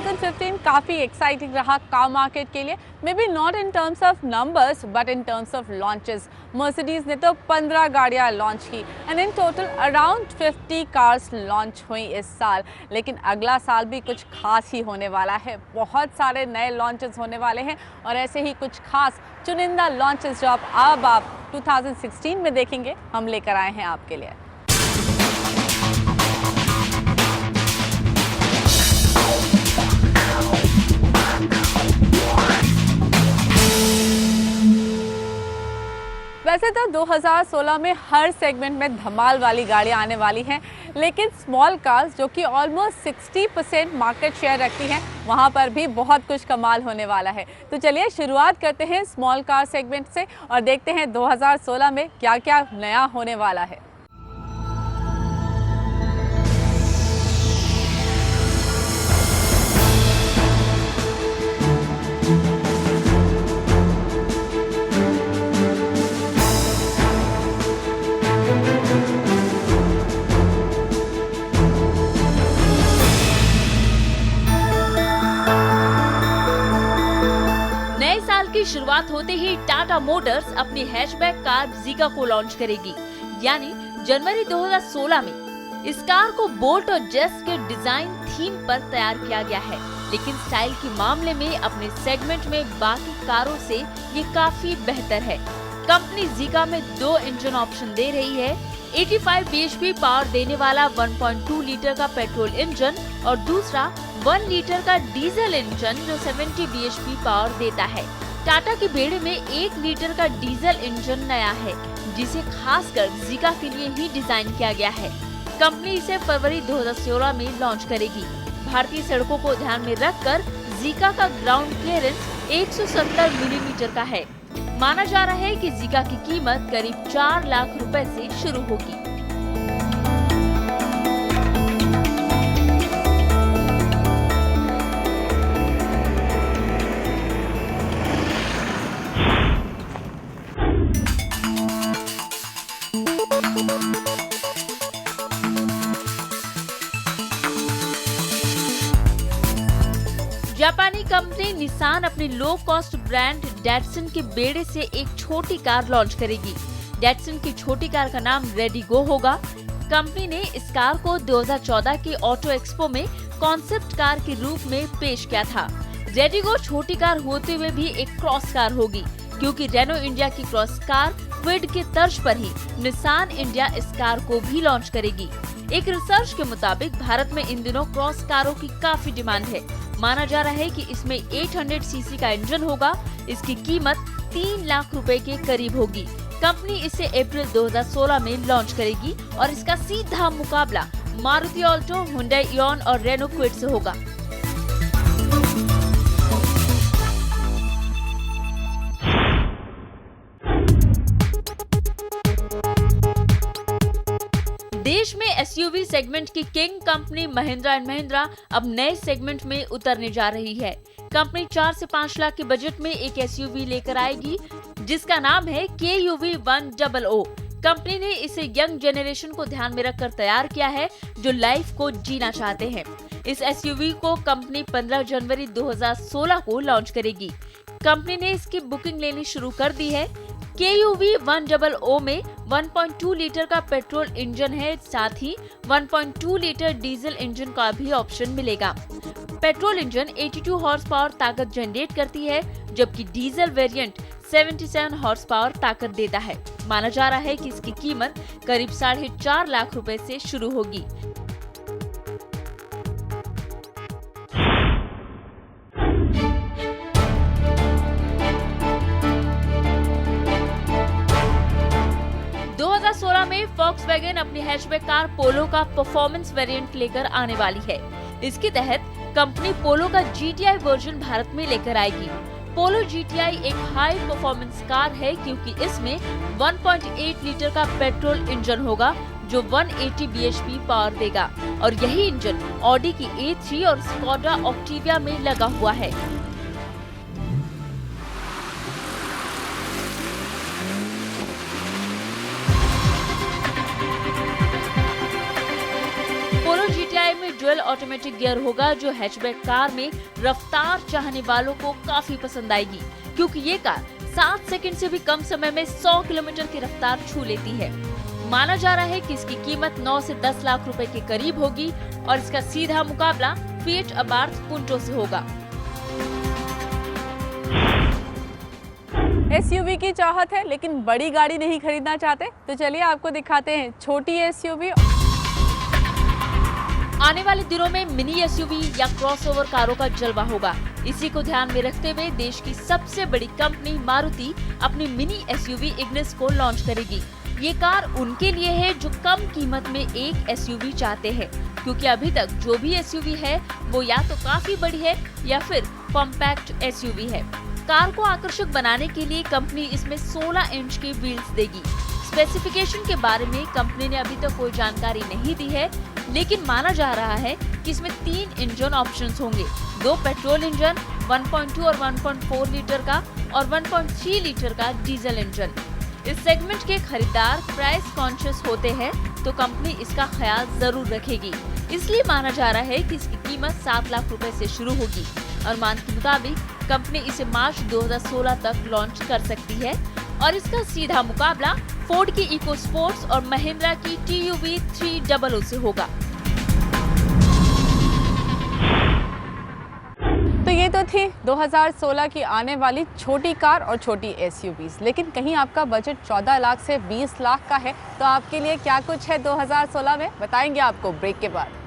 2015 काफ़ी एक्साइटिंग रहा car market के लिए, may be not in terms of numbers but in terms of launches. Mercedes ने तो 15 गाड़ियां लॉन्च की and in total around 50 cars launch हुई इस साल। लेकिन अगला साल भी कुछ खास ही होने वाला है, बहुत सारे नए लॉन्चेस होने वाले हैं और ऐसे ही कुछ खास चुनिंदा लॉन्चेस जो आप 2016 में देखेंगे, हम लेकर आए हैं आपके लिए। वैसे तो 2016 में हर सेगमेंट में धमाल वाली गाड़ियां आने वाली हैं, लेकिन स्मॉल कार्स जो कि ऑलमोस्ट 60% मार्केट शेयर रखती हैं, वहां पर भी बहुत कुछ कमाल होने वाला है। तो चलिए शुरुआत करते हैं स्मॉल कार सेगमेंट से और देखते हैं 2016 में क्या क्या नया होने वाला है। की शुरुआत होते ही टाटा मोटर्स अपनी हैचबैक कार जीका को लॉन्च करेगी, यानी जनवरी 2016 में। इस कार को बोल्ट और जेस के डिजाइन थीम पर तैयार किया गया है, लेकिन स्टाइल के मामले में अपने सेगमेंट में बाकी कारों से ये काफी बेहतर है। कंपनी जीका में 2 इंजन ऑप्शन दे रही है, 85 bhp पावर देने वाला 1.2 लीटर का पेट्रोल इंजन और दूसरा 1 लीटर का डीजल इंजन जो 70 bhp पावर देता है। टाटा के बेड़े में 1 लीटर का डीजल इंजन नया है, जिसे खासकर जीका के लिए ही डिजाइन किया गया है। कंपनी इसे फरवरी 2016 में लॉन्च करेगी। भारतीय सड़कों को ध्यान में रखकर जीका का ग्राउंड क्लियरेंस 170 मिलीमीटर का है। माना जा रहा है कि जीका की कीमत करीब 4 लाख रुपए से शुरू होगी। जापानी कंपनी निसान अपनी लो कॉस्ट ब्रांड डैटसन के बेड़े से एक छोटी कार लॉन्च करेगी। डैटसन की छोटी कार का नाम रेडिगो होगा। कंपनी ने इस कार को 2014 के ऑटो एक्सपो में कॉन्सेप्ट कार के रूप में पेश किया था। रेडिगो छोटी कार होते हुए भी एक क्रॉस कार होगी, क्योंकि रेनो इंडिया की क्रॉस कार क्विड के तर्ज पर ही निसान इंडिया इस कार को भी लॉन्च करेगी। एक रिसर्च के मुताबिक भारत में इन दिनों क्रॉस कारों की काफी डिमांड है। माना जा रहा है कि इसमें 800 सीसी का इंजन होगा। इसकी कीमत 3 लाख रुपए के करीब होगी। कंपनी इसे अप्रैल 2016 में लॉन्च करेगी और इसका सीधा मुकाबला मारुति ऑल्टो, हुंडई इओन और रेनो क्विड से होगा। देश में एसयूवी सेगमेंट की king company Mahindra and Mahindra अब नए सेगमेंट में उतरने जा रही है। कंपनी 4 से 5 लाख के बजट में एक एसयूवी लेकर आएगी, जिसका नाम है KUV 100। कंपनी ने इसे यंग जनरेशन को ध्यान में रखकर तैयार किया है, जो लाइफ को जीना चाहते हैं। इस एसयूवी को कंपनी 15 जनवरी 2016 को लॉन्च करेगी। कंपनी ने इसकी बुकिंग लेनी शुरू कर दी है। KUV 100 में 1.2 लीटर का पेट्रोल इंजन है, साथ ही 1.2 लीटर डीजल इंजन का भी ऑप्शन मिलेगा। पेट्रोल इंजन 82 हॉर्स पावर ताकत जनरेट करती है, जबकि डीजल वेरिएंट 77 हॉर्स पावर ताकत देता है। माना जा रहा है कि इसकी कीमत करीब 4.5 लाख रुपए से शुरू होगी। में Volkswagen अपनी हैचबैक कार पोलो का परफॉर्मेंस वेरिएंट लेकर आने वाली है। इसके तहत कंपनी पोलो का GTI वर्जन भारत में लेकर आएगी। पोलो GTI एक हाई परफॉर्मेंस कार है, क्योंकि इसमें 1.8 लीटर का पेट्रोल इंजन होगा जो 180 bhp पावर देगा और यही इंजन ऑडी की A3 और स्कोडा ऑक्टिविया में लगा हुआ है। पोलो GTI में ड्यूल ऑटोमेटिक गियर होगा, जो हैचबैक कार में रफ्तार चाहने वालों को काफी पसंद आएगी, क्योंकि ये कार 7 सेकंड से भी कम समय में 100 किलोमीटर की रफ्तार छू लेती है। माना जा रहा है कि इसकी कीमत 9 से 10 लाख रुपए के करीब होगी और इसका सीधा मुकाबला फिएट अबार्थ पुंटो से होगा। एसयूवी की चाहत है लेकिन बड़ी गाड़ी नहीं खरीदना चाहते, तो चलिए आपको दिखाते हैं छोटी एसयूवी। आने वाले दिनों में मिनी एसयूवी या क्रॉसओवर कारों का जलवा होगा। इसी को ध्यान में रखते हुए देश की सबसे बड़ी कंपनी मारुति अपनी मिनी एसयूवी इग्निस को लॉन्च करेगी। ये कार उनके लिए है जो कम कीमत में एक एसयूवी चाहते हैं, क्योंकि अभी तक जो भी एसयूवी है वो या तो काफी बड़ी है या फिर कॉम्पैक्ट एसयूवी है। कार को आकर्षक बनाने के लिए कंपनी इसमें 16 इंच की व्हील्स देगी। स्पेसिफिकेशन के बारे में कंपनी ने अभी तक कोई जानकारी नहीं दी है, लेकिन माना जा रहा है कि इसमें 3 इंजन ऑप्शंस होंगे, 2 पेट्रोल इंजन, 1.2 और 1.4 लीटर का और 1.3 लीटर का डीजल इंजन। इस सेगमेंट के खरीदार प्राइस कॉन्शियस होते हैं, तो कंपनी इसका ख्याल जरूर रखेगी। इसलिए माना जा रहा है कि इसकी कीमत 7 लाख रुपए से शुरू होगी। अनुमान के मुताबिक कंपनी इसे मार्च 2016 तक लॉन्च कर सकती है और इसका सीधा मुकाबला फोर्ड की इको स्पोर्ट्स और महिंद्रा की TUV 300 से होगा। तो ये तो थी 2016 की आने वाली छोटी कार और छोटी एसयूवीज, लेकिन कहीं आपका बजट 14 लाख से 20 लाख का है, तो आपके लिए क्या कुछ है 2016 में, बताएंगे आपको ब्रेक के बाद।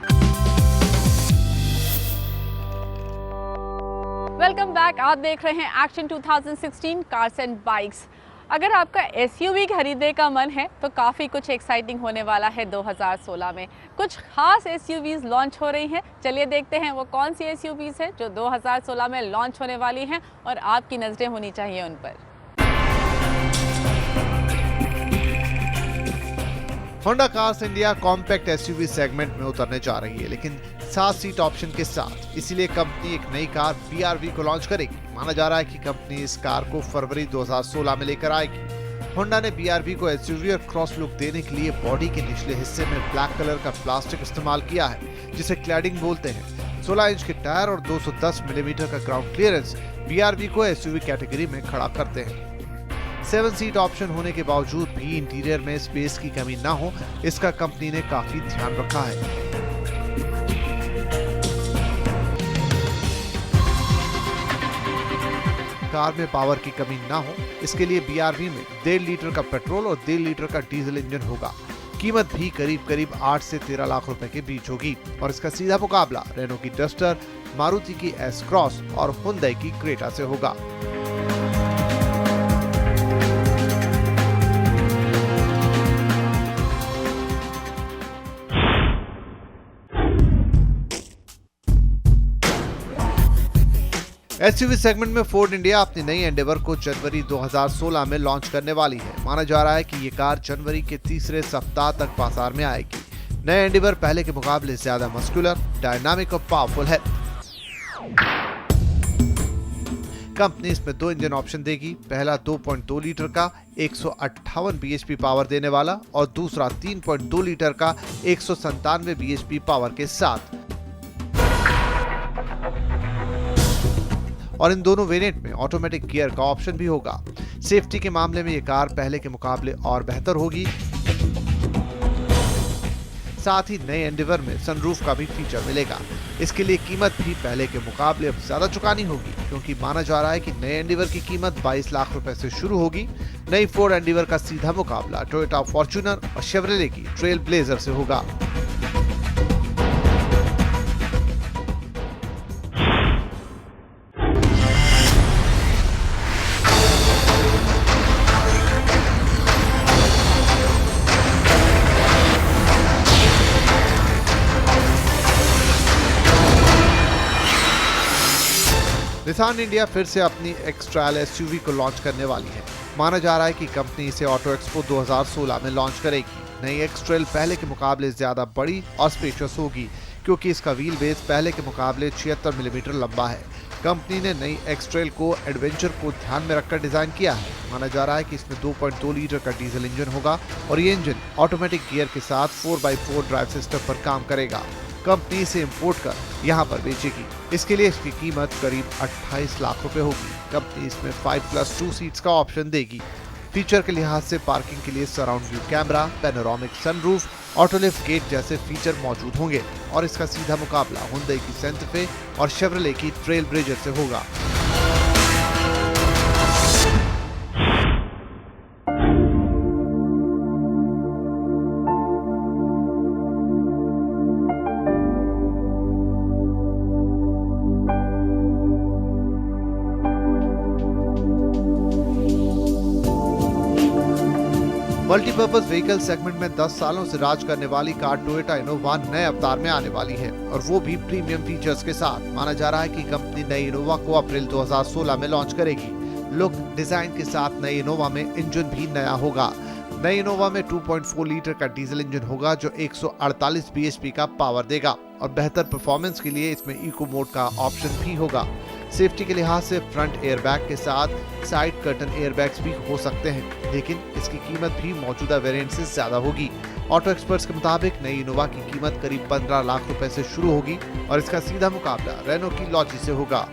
वेलकम बैक, आप देख रहे हैं एक्शन 2016 कार्स एंड बाइक्स। अगर आपका एसयूवी खरीदने का मन है तो काफ़ी कुछ एक्साइटिंग होने वाला है 2016 में। कुछ खास एसयूवीज लॉन्च हो रही हैं, चलिए देखते हैं वो कौन सी एसयूवीज हैं जो 2016 में लॉन्च होने वाली हैं और आपकी नज़रें होनी चाहिए उन पर। Honda cars India compact SUV segment में उतरने जा रही है, लेकिन 7 सीट ऑप्शन के साथ। इसीलिए कंपनी एक नई कार BRV को लॉन्च करेगी। माना जा रहा है कि कंपनी इस कार को फरवरी 2016 में लेकर आएगी। होंडा ने BRV को एसयूवी और क्रॉस लुक देने के लिए बॉडी के निचले हिस्से में ब्लैक कलर का प्लास्टिक इस्तेमाल किया है, जिसे क्लैडिंग बोलते हैं। 16 इंच के टायर और 210 मिलीमीटर का ग्राउंड क्लियरेंस BRV को एसयूवी कैटेगरी में खड़ा करते हैं। 7 सीट ऑप्शन होने के बावजूद भी इंटीरियर में स्पेस की कमी ना हो, इसका कंपनी ने काफी ध्यान रखा है। कार में पावर की कमी ना हो, इसके लिए BRV में 1.5 लीटर का पेट्रोल और 1.5 लीटर का डीजल इंजन होगा। कीमत भी करीब 8 से 13 लाख रुपए के बीच होगी और इसका सीधा मुकाबला रेनो की डस्टर, मारुति की S क्रॉस और हुंडई की क्रेटा से होगा। एसयूवी सेगमेंट में फोर्ड इंडिया अपनी नई एंडेवर को जनवरी 2016 में लॉन्च करने वाली है। माना जा रहा है कि ये कार जनवरी के तीसरे सप्ताह तक बाजार में आएगी। नए एंडेवर पहले के मुकाबले ज्यादा मस्कुलर, डायनामिक और पावरफुल है। कंपनी इसमें 2 इंजन ऑप्शन देगी। पहला 2.2 लीटर का 158 bhp पावर देने वाला और दूसरा 3.2 लीटर का 197 bhp पावर के साथ। और इन दोनों वेरिएंट में ऑटोमेटिक गियर का ऑप्शन भी होगा। सेफ्टी के मामले में ये कार पहले के मुकाबले और बेहतर होगी। साथ ही नए एंडेवर में सनरूफ का भी फीचर मिलेगा। इसके लिए कीमत भी पहले के मुकाबले अब ज्यादा चुकानी होगी, क्योंकि माना जा रहा है कि नए एंडेवर की कीमत 22 लाख रुपए से शुरू होगी। नई फोर्ड एंडेवर का सीधा मुकाबला टोयोटा फॉर्च्यूनर और शेवरले की ट्रेल ब्लेजर से होगा। निसान इंडिया फिर से अपनी एक्स-ट्रायल एसयूवी को लॉन्च करने वाली है। माना जा रहा है कि कंपनी इसे ऑटो एक्सपो 2016 में लॉन्च करेगी। नई एक्स-ट्रेल पहले के मुकाबले ज्यादा बड़ी और स्पेशियस होगी, क्योंकि इसका व्हील बेस पहले के मुकाबले 76 मिलीमीटर लंबा है। कंपनी ने नई एक्स-ट्रेल को एडवेंचर को ध्यान में रखकर डिजाइन किया है। माना जा रहा है कि इसमें 2.2 लीटर का डीजल इंजन होगा और ये इंजन ऑटोमेटिक गियर के साथ 4x4 ड्राइव सिस्टम पर काम करेगा। कंपनी इसे इंपोर्ट कर यहाँ पर बेचेगी। इसके लिए इसकी कीमत करीब 28 लाख रुपए होगी। कंपनी इसमें 5+2 सीट्स का ऑप्शन देगी। फीचर के लिहाज से पार्किंग के लिए surround view camera, panoramic sunroof, autolift gate जैसे फीचर मौजूद होंगे और इसका सीधा मुकाबला हुंडई की सेंटा फे और शेवरले की ट्रेल ब्लेजर से होगा। मल्टीपर्पज व्हीकल सेगमेंट में 10 सालों से राज करने वाली कार टोयोटा इनोवा नए अवतार में आने वाली है और वो भी प्रीमियम फीचर्स के साथ। माना जा रहा है कि कंपनी नई इनोवा को अप्रैल 2016 में लॉन्च करेगी। लुक डिजाइन के साथ नई इनोवा में इंजन भी नया होगा। नई इनोवा में 2.4 लीटर का डीजल इंजन होगा जो 148 bhp का पावर देगा और बेहतर परफॉर्मेंस के लिए इसमें इको मोड का ऑप्शन भी होगा। सेफ्टी के लिहाज से फ्रंट एयरबैग के साथ साइड कर्टन एयरबैग्स भी हो सकते हैं, लेकिन इसकी कीमत भी मौजूदा वेरिएंट से ज्यादा होगी। ऑटो एक्सपर्ट्स के मुताबिक नई इनोवा की कीमत करीब 15 लाख रुपए से शुरू होगी और इसका सीधा मुकाबला रेनो की लॉजी से होगा।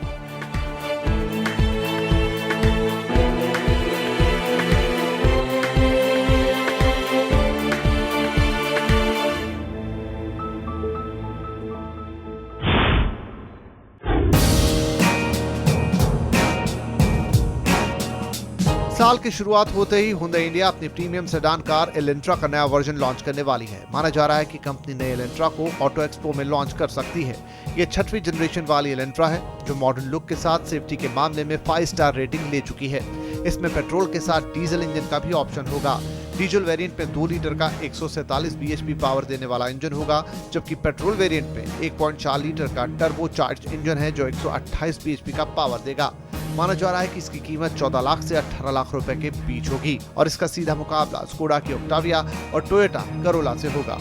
साल की शुरुआत होते ही हुंडई इंडिया अपनी प्रीमियम सेडान कार एलेंट्रा का नया वर्जन लॉन्च करने वाली है। माना जा रहा है कि कंपनी नए एलेंट्रा को ऑटो एक्सपो में लॉन्च कर सकती है। ये 6वीं जनरेशन वाली एलेंट्रा है जो मॉडर्न लुक के साथ सेफ्टी के मामले में 5 स्टार रेटिंग ले चुकी है। इसमें पेट्रोल के साथ डीजल इंजन का भी ऑप्शन होगा। डीजल वेरिएंट में 2 लीटर का 147 bhp पावर देने वाला इंजन होगा, जबकि पेट्रोल वेरिएंट में 1.4 लीटर का टर्बो चार्ज इंजन है जो 128 bhp का पावर देगा। माना जा रहा है कि इसकी कीमत 14 लाख से 18 लाख रुपए के बीच होगी और इसका सीधा मुकाबला स्कोडा की ऑक्टाविया और टोयोटा करोला से होगा।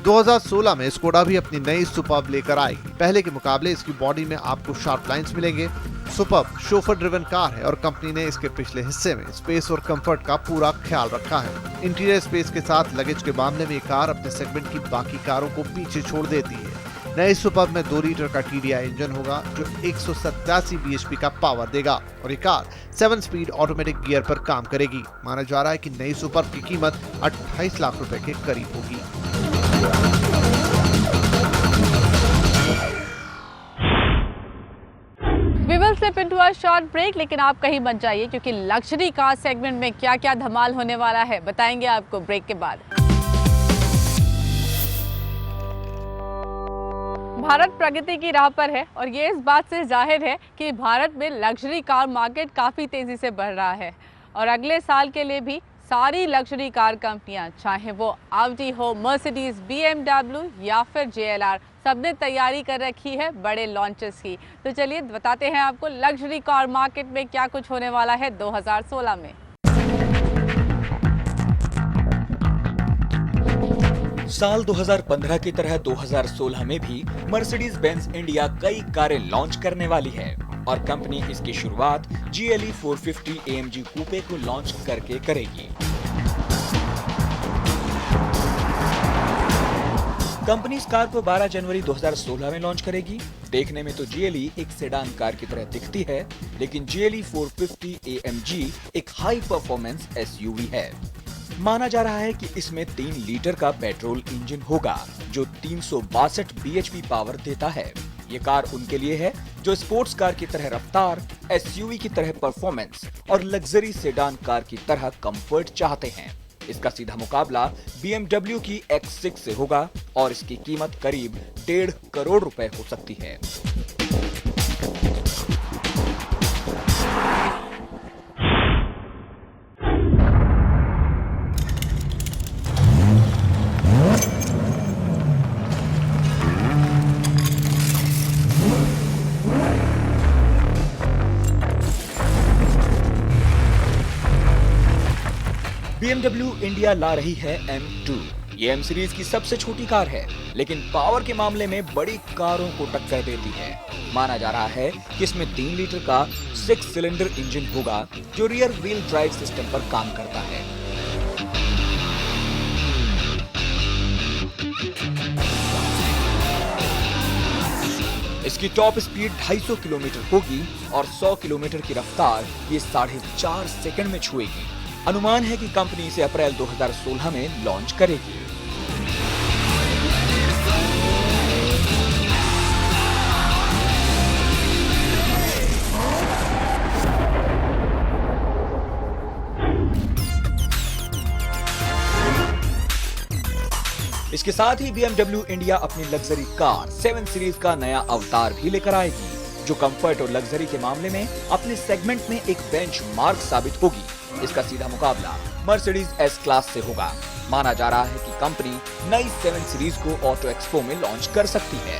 दो 2016 में स्कोडा भी अपनी नई सुपर्ब लेकर आएगी। पहले के मुकाबले इसकी बॉडी में आपको शार्प लाइंस मिलेंगे। सुपर्ब शोफर ड्रिवन कार है और कंपनी ने इसके पिछले हिस्से में स्पेस और कंफर्ट का पूरा ख्याल रखा है। इंटीरियर स्पेस के साथ लगेज के मामले में ये कार अपने सेगमेंट की बाकी कारों को पीछे छोड़ देती है। नई सुपर्ब में 2 लीटर का TDI इंजन होगा जो 187 bhp का पावर देगा और ये कार 7 स्पीड ऑटोमेटिक गियर पर काम करेगी। माना जा रहा है कि नई सुपर्ब की कीमत 28 लाख रुपए के करीब होगी। We will slip into a short break, लेकिन आप कहीं मत जाइए क्योंकि लग्जरी कार सेगमेंट में क्या क्या धमाल होने वाला है बताएंगे आपको ब्रेक के बाद। भारत प्रगति की राह पर है और ये इस बात से जाहिर है कि भारत में लग्जरी कार मार्केट काफ़ी तेज़ी से बढ़ रहा है और अगले साल के लिए भी सारी लग्जरी कार कंपनियां, चाहे वो ऑडी हो, मर्सिडीज, BMW या फिर JLR, सबने तैयारी कर रखी है बड़े लॉन्चेस की। तो चलिए बताते हैं आपको लग्जरी कार मार्केट में क्या कुछ होने वाला है 2016 में। साल 2015 की तरह 2016 में भी मर्सिडीज बेंज इंडिया कई कारें लॉन्च करने वाली है और कंपनी इसकी शुरुआत GLE 450 AMG कूपे को लॉन्च करके करेगी। कंपनी इस कार को 12 जनवरी 2016 में लॉन्च करेगी। देखने में तो GLE एक सेडान कार की तरह दिखती है, लेकिन GLE 450 AMG एक हाई परफॉर्मेंस SUV है। माना जा रहा है कि इसमें 3 लीटर का पेट्रोल इंजन होगा जो 362 bhp पावर देता है। ये कार उनके लिए है जो स्पोर्ट्स कार की तरह रफ्तार, SUV की तरह परफॉर्मेंस और लग्जरी सेडान कार की तरह कंफर्ट चाहते हैं। इसका सीधा मुकाबला BMW की X6 से होगा और इसकी कीमत करीब 1.5 करोड़ रुपए हो सकती है। BMW इंडिया ला रही है M2। ये एम सीरीज की सबसे छोटी कार है, लेकिन पावर के मामले में बड़ी कारों को टक्कर देती है। माना जा रहा है कि इसमें 3 लीटर का 6 सिलेंडर इंजन होगा जो रियर व्हील ड्राइव सिस्टम पर काम करता है। इसकी टॉप स्पीड 250 किलोमीटर होगी और 100 किलोमीटर की रफ्तार ये 4.5 सेकंड में छुएगी। अनुमान है कि कंपनी इसे अप्रैल 2016 में लॉन्च करेगी। इसके साथ ही BMW इंडिया अपनी लग्जरी कार 7 सीरीज का नया अवतार भी लेकर आएगी, जो कंफर्ट और लग्जरी के मामले में अपने सेगमेंट में एक बेंचमार्क साबित होगी। इसका सीधा मुकाबला मर्सिडीज एस क्लास से होगा। माना जा रहा है कि कंपनी नई 7 सीरीज को ऑटो एक्सपो में लॉन्च कर सकती है।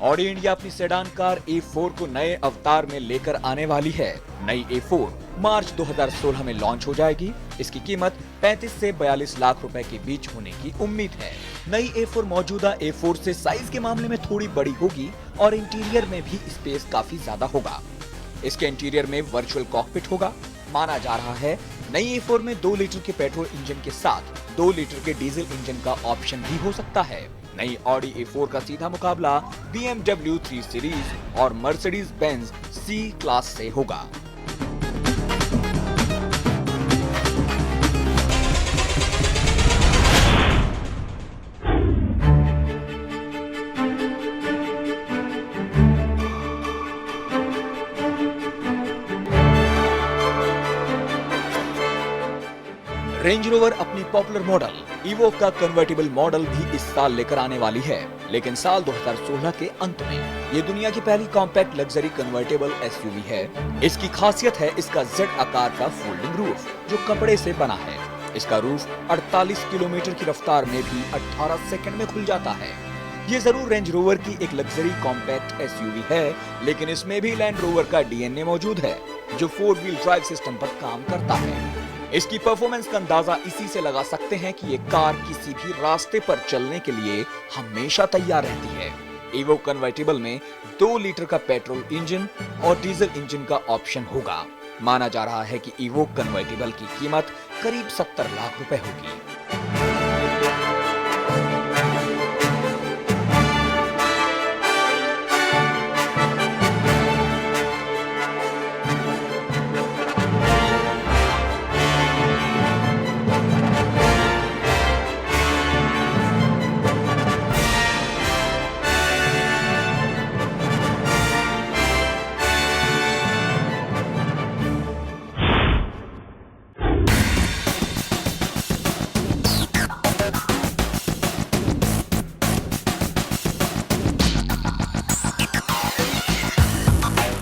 ऑडी इंडिया अपनी सेडान कार A4 को नए अवतार में लेकर आने वाली है। नई A4 मार्च 2016 में लॉन्च हो जाएगी। इसकी कीमत 35 से 42 लाख रुपए के बीच होने की उम्मीद है। नई A4 मौजूदा A4 से साइज के मामले में थोड़ी बड़ी होगी और इंटीरियर में भी स्पेस काफी ज्यादा होगा। इसके इंटीरियर में वर्चुअल कॉकपिट होगा। माना जा रहा है नई A4 में 2 लीटर के पेट्रोल इंजन के साथ 2 लीटर के डीजल इंजन का ऑप्शन भी हो सकता है। नई ऑडी A4 का सीधा मुकाबला BMW 3 सीरीज और मर्सिडीज बेंज C क्लास से होगा। रेंज रोवर अपनी पॉपुलर मॉडल इवोक का कन्वर्टिबल मॉडल भी इस साल लेकर आने वाली है, लेकिन साल 2016 के अंत में। ये दुनिया की पहली कॉम्पैक्ट लग्जरी कन्वर्टेबल SUV है। इसकी खासियत है इसका Z आकार का फोल्डिंग रूफ, जो कपड़े से बना है। इसका रूफ 48 किलोमीटर की रफ्तार में भी 18 सेकंड में खुल जाता है। ये जरूर रेंज रोवर की एक लग्जरी कॉम्पैक्ट SUV है, लेकिन इसमें भी लैंड रोवर का DNA मौजूद है, जो 4 व्हील ड्राइव सिस्टम पर काम करता है। इसकी परफॉर्मेंस का अंदाजा इसी से लगा सकते हैं कि ये कार किसी भी रास्ते पर चलने के लिए हमेशा तैयार रहती है। इवोक कन्वर्टिबल में 2 लीटर का पेट्रोल इंजन और डीजल इंजन का ऑप्शन होगा। माना जा रहा है कि इवोक कन्वर्टिबल की कीमत करीब 70 लाख रुपए होगी।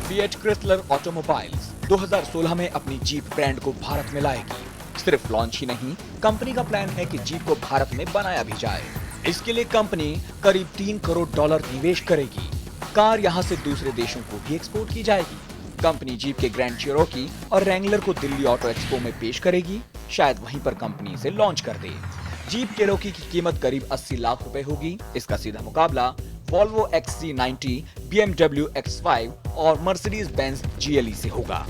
फिएट क्रिसलर ऑटोमोबाइल्स 2016 में अपनी जीप ब्रांड को भारत में लाएगी। सिर्फ लॉन्च ही नहीं, कंपनी का प्लान है कि जीप को भारत में बनाया भी जाए। इसके लिए कंपनी करीब $3 करोड़ निवेश करेगी। कार यहां से दूसरे देशों को भी एक्सपोर्ट की जाएगी। कंपनी जीप के ग्रैंड चिरोकी और रैंगलर को दिल्ली ऑटो एक्सपो में पेश करेगी। शायद वहीं पर कंपनी इसे लॉन्च कर दे। जीप चिरोकी की कीमत करीब 80 लाख रुपए होगी। इसका सीधा मुकाबला वॉल्वो XC90, BMW X5 और मर्सिडीज बेंज GLE से होगा।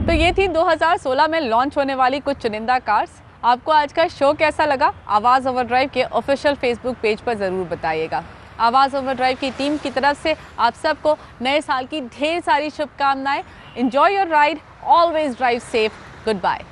तो ये थी 2016 में लॉन्च होने वाली कुछ चुनिंदा कार्स। आपको आज का शो कैसा लगा? आवाज़ ओवरड्राइव के ऑफिशियल फेसबुक पेज पर ज़रूर बताइएगा। आवाज़ ओवरड्राइव की टीम की तरफ से आप सबको नए साल की ढेर सारी शुभकामनाएं। Enjoy your ride, always drive safe. Good bye.